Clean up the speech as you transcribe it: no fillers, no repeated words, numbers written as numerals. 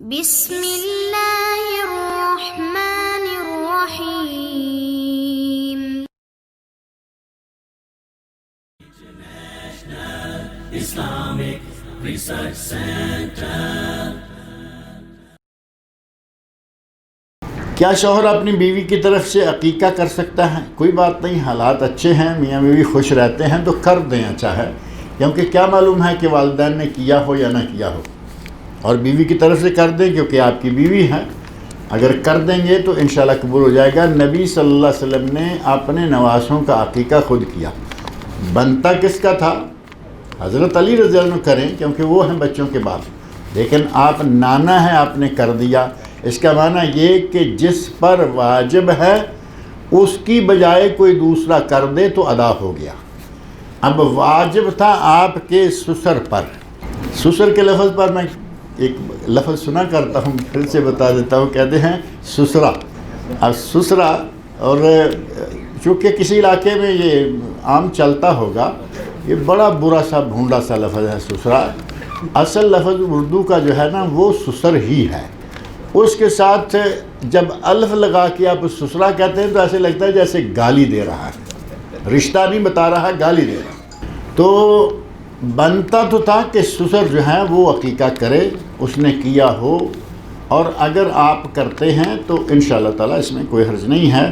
بسم اللہ الرحمن الرحیم۔ Islamic Research Center۔ کیا شوہر اپنی بیوی کی طرف سے عقیقہ کر سکتا ہے؟ کوئی بات نہیں، حالات اچھے ہیں، میاں بیوی خوش رہتے ہیں تو کر دیں اچھا ہے، کیونکہ کیا معلوم ہے کہ والدین نے کیا ہو یا نہ کیا ہو، اور بیوی کی طرف سے کر دیں کیونکہ آپ کی بیوی ہے، اگر کر دیں گے تو انشاءاللہ قبول ہو جائے گا۔ نبی صلی اللہ علیہ وسلم نے اپنے نواسوں کا عقیقہ خود کیا، بنتا کس کا تھا؟ حضرت علی رضی اللہ عنہ کریں کیونکہ وہ ہیں بچوں کے باپ، لیکن آپ نانا ہیں، آپ نے کر دیا۔ اس کا معنی یہ کہ جس پر واجب ہے اس کی بجائے کوئی دوسرا کر دے تو ادا ہو گیا۔ اب واجب تھا آپ کے سسر پر، سسر کے لفظ پر میں ایک لفظ سنا کرتا ہوں، پھر سے بتا دیتا ہوں، کہتے ہیں سسرا۔ اب سسرا، اور چونکہ کسی علاقے میں یہ عام چلتا ہوگا، یہ بڑا برا سا بھونڈا سا لفظ ہے سسرا۔ اصل لفظ اردو کا جو ہے نا وہ سسر ہی ہے، اس کے ساتھ جب الف لگا کے آپ سسرا کہتے ہیں تو ایسے لگتا ہے جیسے گالی دے رہا ہے، رشتہ نہیں بتا رہا، گالی دے رہا۔ تو بنتا تو تھا کہ سسر جو ہے وہ عقیقہ کرے، اس نے کیا ہو، اور اگر آپ کرتے ہیں تو انشاءاللہ تعالی اس میں کوئی حرج نہیں ہے۔